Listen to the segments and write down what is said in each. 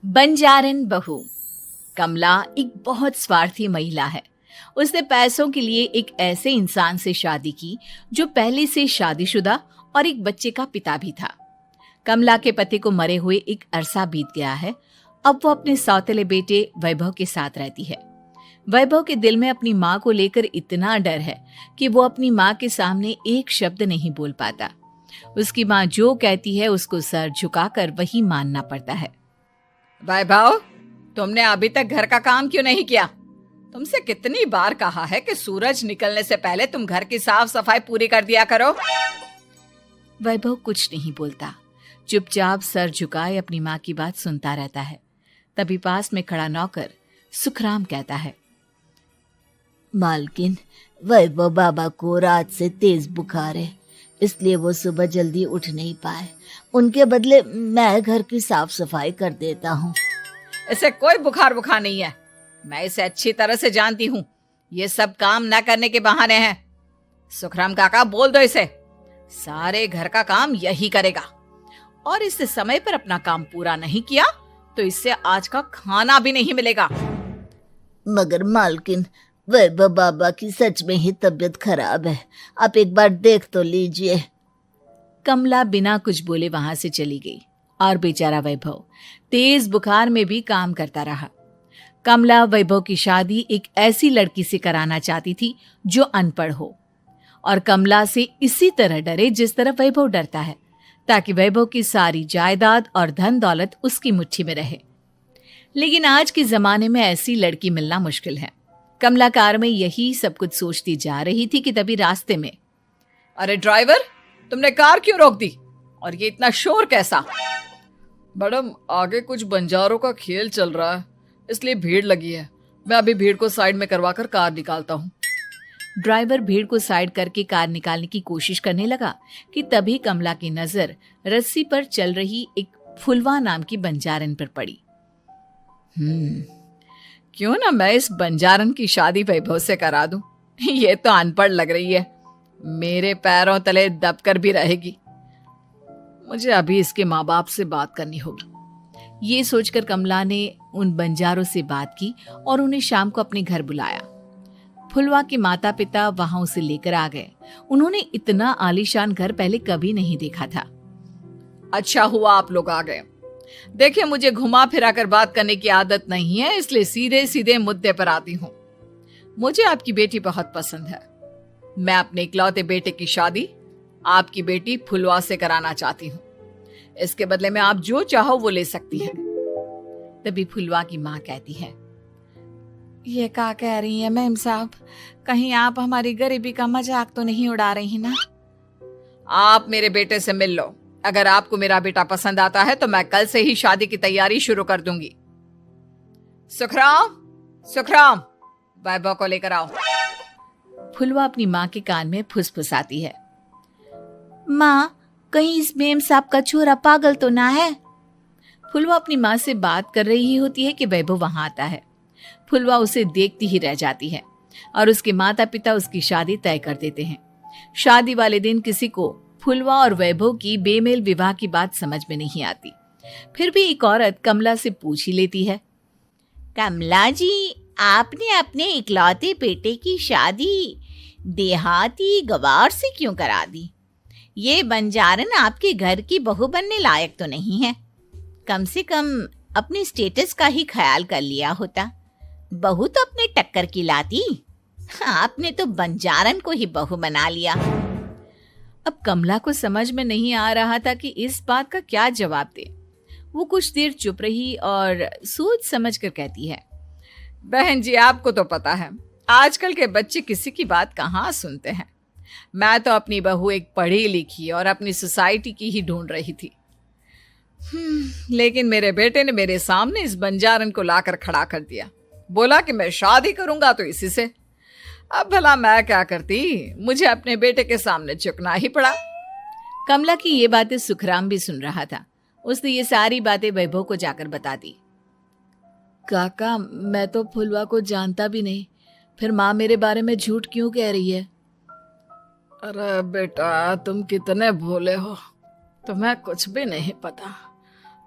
बंजारन बहू। कमला एक बहुत स्वार्थी महिला है। उसने पैसों के लिए एक ऐसे इंसान से शादी की जो पहले से शादीशुदा और एक बच्चे का पिता भी था। कमला के पति को मरे हुए एक अरसा बीत गया है। अब वो अपने सौतेले बेटे वैभव के साथ रहती है। वैभव के दिल में अपनी माँ को लेकर इतना डर है कि वो अपनी माँ के सामने एक शब्द नहीं बोल पाता। उसकी माँ जो कहती है उसको सर झुकाकर वही मानना पड़ता है। वैभव, तुमने अभी तक घर का काम क्यों नहीं किया? तुमसे कितनी बार कहा है कि सूरज निकलने से पहले तुम घर की साफ सफाई पूरी कर दिया करो। वैभव कुछ नहीं बोलता, चुपचाप सर झुकाए अपनी माँ की बात सुनता रहता है। तभी पास में खड़ा नौकर सुखराम कहता है, मालकिन, वैभव बाबा को रात से तेज बुखार है, इसलिए वो सुबह जल्दी उठ नहीं पाए। उनके बदले मैं घर की साफ सफाई कर देता हूँ। इसे कोई बुखार नहीं है। मैं इसे अच्छी तरह से जानती हूँ। ये सब काम न करने के बहाने हैं। सुखराम काका, बोल दो इसे, सारे घर का काम यही करेगा। और इससे समय पर अपना काम पूरा नहीं किया तो इससे आज का खाना भी नहीं मिलेगा। मगर मालकिन, वैभव बाबा की सच में ही तबीयत खराब है, आप एक बार देख तो लीजिए। कमला बिना कुछ बोले वहां से चली गई और बेचारा वैभव तेज बुखार में भी काम करता रहा। कमला वैभव की शादी एक ऐसी लड़की से कराना चाहती थी जो अनपढ़ हो और कमला से इसी तरह डरे जिस तरह वैभव डरता है, ताकि वैभव की सारी जायदाद और धन दौलत उसकी मुट्ठी में रहे। लेकिन आज के जमाने में ऐसी लड़की मिलना मुश्किल है। कमला कार में यही सब कुछ सोचती जा रही थी कि तभी रास्ते में, अरे ड्राइवर, तुमने कार क्यों रोक दी? और ये इतना शोर कैसा? मैडम, आगे कुछ बंजारों का खेल चल रहा है, इसलिए भीड़ लगी है। मैं अभी भीड़ को साइड में करवाकर कार निकालता हूँ। ड्राइवर भीड़ को साइड करके कार निकालने की कोशिश करने लगा कि तभी कमला की नजर रस्सी पर चल रही एक फुलवा नाम की बंजारन पर पड़ी। क्यों ना मैं इस बंजारन की शादी वैभव से करा दूं? ये तो अनपढ़ लग रही है, मेरे पैरों तले दबकर भी रहेगी। मुझे अभी इसके माँ बाप से बात करनी होगी। ये सोचकर कमला ने उन बंजारों से बात की और उन्हें शाम को अपने घर बुलाया। फुलवा के माता पिता वहां उसे लेकर आ गए। उन्होंने इतना आलीशान घर पहले कभी नहीं देखा था। अच्छा हुआ आप लोग आ गए। देखिए, मुझे घुमा फिरा कर बात करने की आदत नहीं है, इसलिए सीधे सीधे मुद्दे पर आती हूँ। मुझे आपकी बेटी बहुत पसंद है। मैं अपने इकलौते बेटे की शादी आपकी बेटी फुलवा से कराना चाहती हूँ। इसके बदले में आप जो चाहो वो ले सकती हैं। तभी फुलवा की माँ कहती है, ये क्या कह रही है मैम साहब? कहीं आप हमारी गरीबी का मजाक तो नहीं उड़ा रही ना? आप मेरे बेटे से मिल लो। अगर आपको मेरा बेटा पसंद आता है तो मैं कल से ही शादी की तैयारी शुरू कर दूंगी। सुखराम, वैभव को लेकर आओ। फुलवा अपनी माँ के कान में फुसफुसाती है, माँ, कहीं इस मेम साहब का छोरा पागल तो ना है? फुलवा अपनी माँ से बात कर रही होती है कि वैभव वहां आता है। फुलवा उसे देखती ही रह जाती है और उसके माता पिता उसकी शादी तय कर देते हैं। शादी वाले दिन किसी को फुलवा और वैभव की बेमेल विवाह की बात समझ में नहीं आती। फिर भी एक औरत कमला से पूछ ही लेती है, कमला जी, आपने अपने इकलौते बेटे की शादी देहाती गवार से क्यों करा दी? ये बंजारन आपके घर की बहू बनने लायक तो नहीं है। कम से कम अपने स्टेटस का ही ख्याल कर लिया होता। बहू तो अपने टक्कर की लाती, आपने तो बंजारन को ही बहू बना लिया। अब कमला को समझ में नहीं आ रहा था कि इस बात का क्या जवाब दे। वो कुछ देर चुप रही और सोच समझ कर कहती है, बहन जी, आपको तो पता है आजकल के बच्चे किसी की बात कहाँ सुनते हैं। मैं तो अपनी बहू एक पढ़ी लिखी और अपनी सोसाइटी की ही ढूंढ रही थी। लेकिन मेरे बेटे ने मेरे सामने इस बंजारन को लाकर खड़ा कर दिया। बोला कि मैं शादी करूंगा तो इसी से। अब भला मैं क्या करती, मुझे अपने बेटे के सामने झुकना ही पड़ा। कमला की ये बातें सुखराम भी सुन रहा था। उसने ये सारी बातें वैभव को जाकर बता दी। काका, मैं तो फुलवा को जानता भी नहीं, फिर माँ मेरे बारे में झूठ क्यों कह रही है? अरे बेटा, तुम कितने भोले हो, तुम्हें कुछ भी नहीं पता।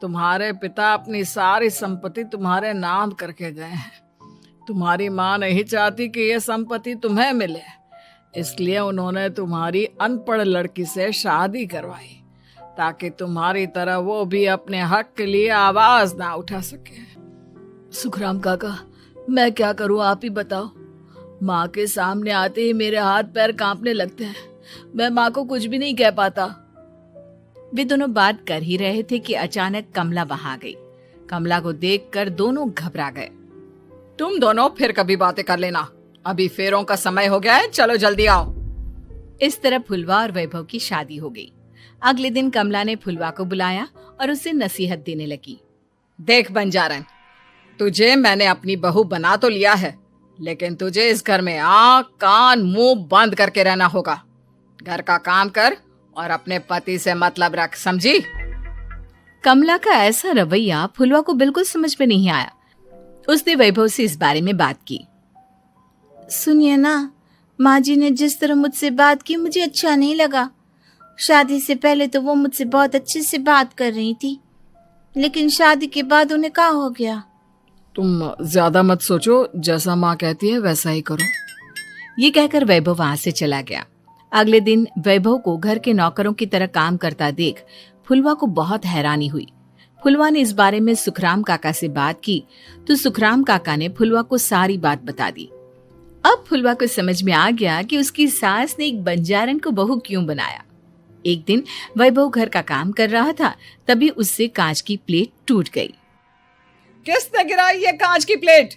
तुम्हारे पिता अपनी सारी संपत्ति तुम्हारे नाम करके गए हैं। तुम्हारी माँ नहीं चाहती कि यह संपत्ति तुम्हें मिले, इसलिए उन्होंने तुम्हारी अनपढ़ लड़की से शादी करवाई ताकि तुम्हारी तरह वो भी अपने हक के लिए आवाज ना उठा सके। सुखराम काका, मैं क्या करूं, आप ही बताओ। माँ के सामने आते ही मेरे हाथ पैर कांपने लगते हैं। मैं माँ को कुछ भी नहीं कह पाता। वे दोनों बात कर ही रहे थे कि अचानक कमला वहां आ गई। कमला को देखकर दोनों घबरा गए। तुम दोनों फिर कभी बातें कर लेना, अभी फेरों का समय हो गया है, चलो जल्दी आओ। इस तरह फुलवा और वैभव की शादी हो गई। अगले दिन कमला ने फुलवा को बुलाया और उसे नसीहत देने लगी। देख बंजारन, तुझे मैंने अपनी बहू बना तो लिया है, लेकिन तुझे इस घर में आंख कान मुंह बंद करके रहना होगा। घर का काम कर और अपने पति से मतलब रख, समझी? कमला का ऐसा रवैया फुलवा को बिल्कुल समझ में नहीं आया। उसने वैभव से इस बारे में बात की। सुनिए ना, माँ जी ने जिस तरह मुझसे बात की मुझे अच्छा नहीं लगा। शादी से पहले तो वो मुझसे बहुत अच्छे से बात कर रही थी, लेकिन शादी के बाद उन्हें क्या हो गया? तुम ज्यादा मत सोचो, जैसा माँ कहती है वैसा ही करो। ये कहकर वैभव वहां से चला गया। अगले दिन वैभव को घर के नौकरों की तरह काम करता देख फुलवा को बहुत हैरानी हुई। फुलवा ने इस बारे में सुखराम काका से बात की तो सुखराम काका ने फुलवा को सारी बात बता दी। अब फुलवा को समझ में आ गया कि उसकी सास ने एक बंजारन को बहू क्यों बनाया। एक दिन वैभव घर का काम कर रहा था, तभी उससे कांच की प्लेट टूट गई। किसने गिराई ये कांच की प्लेट?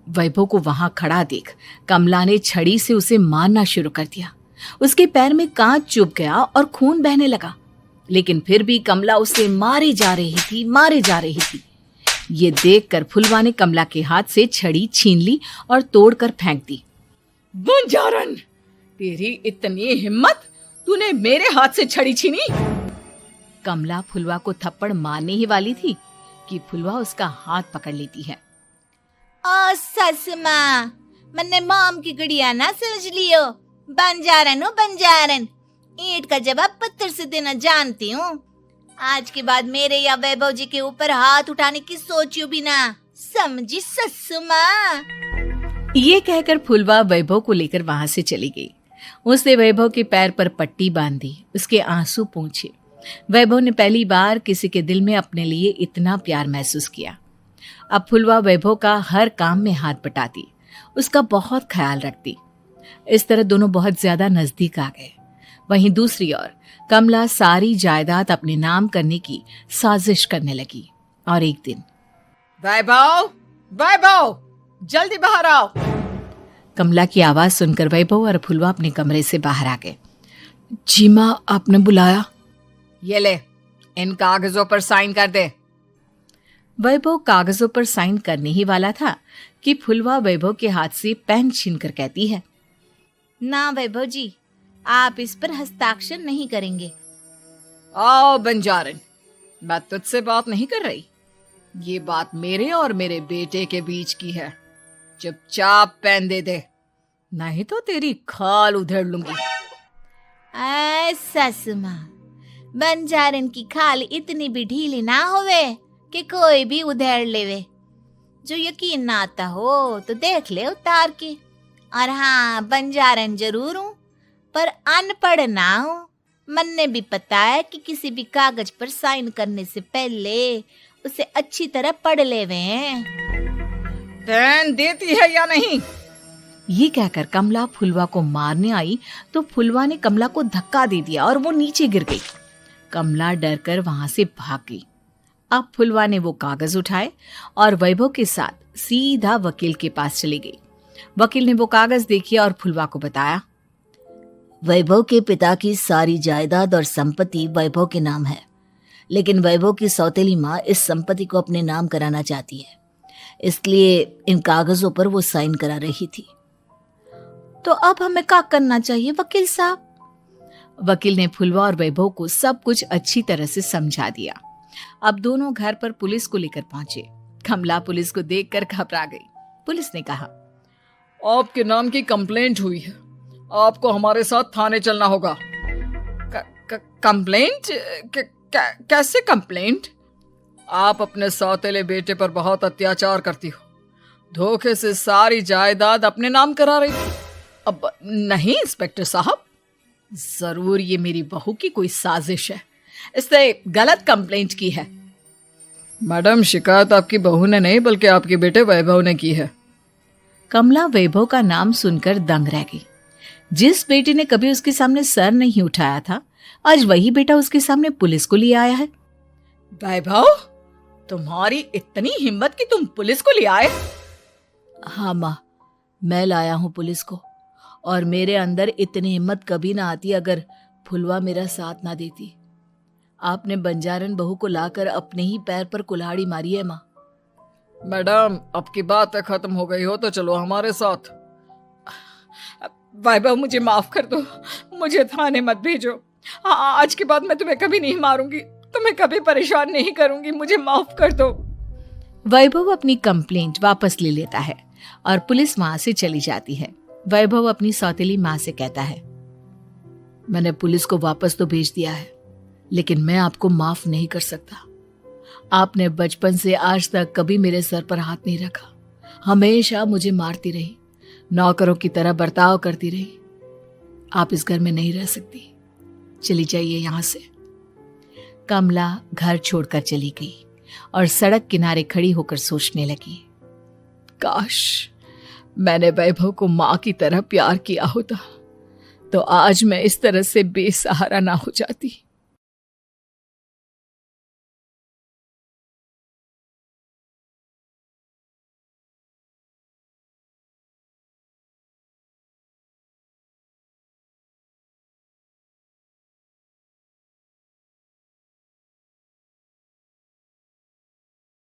वैभव को वहां खड़ा देख कमला ने छड़ी से उसे मारना शुरू कर दिया। उसके पैर में कांच चुभ गया और खून बहने लगा, लेकिन फिर भी कमला उसे मारे जा रही थी। ये देखकर फुलवा ने कमला के हाथ से छड़ी छीन ली और तोड़कर फेंक दी। बंजारन, तेरी इतनी हिम्मत, तूने मेरे हाथ से छड़ी छीनी? कमला फुलवा को थप्पड़ मारने ही वाली थी कि फुलवा उसका हाथ पकड़ लेती है। ओ सस माँ, मैंने मॉम की गुड़िया ना समझ लियो। बंजारन हो बंजारन, ईंट का जवाब पत्थर से देना जानती हूँ। आज के बाद मेरे या वैभव जी के ऊपर हाथ उठाने की सोचियो भी ना, समझी ससु माँ? ये कहकर फुलवा वैभव को लेकर वहां से चली गई। उसने वैभव के पैर पर पट्टी बांधी, उसके आंसू पोंछे। वैभव ने पहली बार किसी के दिल में अपने लिए इतना प्यार महसूस किया। अब फुलवा वैभव का हर काम में हाथ बटाती, उसका बहुत ख्याल रखती। इस तरह दोनों बहुत ज्यादा नजदीक आ गए। वहीं दूसरी ओर कमला सारी जायदाद अपने नाम करने की साजिश करने लगी। और एक दिन, वैभव, जल्दी बाहर आओ। कमला की आवाज सुनकर वैभव और फुलवा अपने कमरे से बाहर आ गए। जी माँ, आपने बुलाया? ये ले, इन कागजों पर साइन कर दे। वैभव कागजों पर साइन करने ही वाला था कि फुलवा वैभव के हाथ से पेन छीनकर कहती है, ना वैभव जी, आप इस पर हस्ताक्षर नहीं करेंगे। आओ बंजारन, मैं तुझसे बात नहीं कर रही। ये बात मेरे और मेरे बेटे के बीच की है। चुपचाप पेन दे दे, नहीं तो तेरी खाल उधेड़ लूंगी। ससु माँ, बंजारन की खाल इतनी भी ढीली ना होवे कि कोई भी उधेड़ लेवे। जो यकीन ना आता हो तो देख ले उतार के। और हाँ, बंजारन जरूर हूँ पर अनपढ़ ना हूँ। मैंने भी पता है कि किसी भी कागज पर साइन करने से पहले उसे अच्छी तरह पढ़ लेवे हैं। पेन देती है या नहीं? ये कहकर कमला फुलवा को मारने आई तो फुलवा ने कमला को धक्का दे दिया और वो नीचे गिर गई। कमला डरकर वहां से भाग गई। अब फुलवा ने वो कागज उठाए और वैभव के साथ सीधा वकील के पास चली गई। वकील ने वो कागज देखे और फुलवा को बताया, वैभव के पिता की सारी जायदाद और संपत्ति वैभव के नाम है, लेकिन वैभव की सौतेली माँ इस संपत्ति को अपने नाम कराना चाहती है, इसलिए इन कागजों पर वो साइन करा रही थी। तो अब हमें क्या करना चाहिए वकील साहब? वकील ने फुलवा और वैभव को सब कुछ अच्छी तरह से समझा दिया। अब दोनों घर पर पुलिस को लेकर पहुंचे। कमला पुलिस को देखकर घबरा गई। पुलिस ने कहा, आपके नाम की कंप्लेंट हुई है, आपको हमारे साथ थाने चलना होगा। कंप्लेंट? कैसे कंप्लेंट? आप अपने सौतेले बेटे पर बहुत अत्याचार करती हो, धोखे से सारी जायदाद अपने नाम करा रही थी। अब नहीं इंस्पेक्टर साहब, जरूर ये मेरी बहू की कोई साजिश है, इसने गलत कंप्लेंट की है। मैडम, शिकायत आपकी बहू ने नहीं बल्कि आपके बेटे वैभव ने की है। कमला वैभव का नाम सुनकर दंग रह गई। जिस बेटे ने कभी उसके सामने सर नहीं उठाया था, आज वही बेटा उसके सामने पुलिस को लिए आया है। वैभव, तुम्हारी इतनी हिम्मत कि तुम पुलिस को ले आए? हाँ माँ, मैं लाया हूँ पुलिस को, और मेरे अंदर इतनी हिम्मत कभी ना आती अगर फुलवा मेरा साथ ना देती। आपने बंजारन बहू को लाकर अपने ही पैर पर कुल्हाड़ी मारी है माँ। मैडम, अब की बात खत्म हो गई हो तो चलो हमारे साथ। वैभव, मुझे माफ कर दो, मुझे थाने मत भेजो। आज के बाद मैं तुम्हें कभी नहीं मारूंगी, तुम्हें कभी परेशान नहीं करूंगी, मुझे माफ कर दो। वैभव अपनी कंप्लेंट वापस ले लेता है और पुलिस वहां से चली जाती है। वैभव अपनी सौतेली माँ से कहता है, मैंने पुलिस को वापस तो भेज दिया है, लेकिन मैं आपको माफ नहीं कर सकता। आपने बचपन से आज तक कभी मेरे सर पर हाथ नहीं रखा, हमेशा मुझे मारती रही, नौकरों की तरह बर्ताव करती रही। आप इस घर में नहीं रह सकती, चली जाइए यहां से। कमला घर छोड़कर चली गई और सड़क किनारे खड़ी होकर सोचने लगी, काश मैंने वैभव को माँ की तरह प्यार किया होता तो आज मैं इस तरह से बेसहारा ना हो जाती।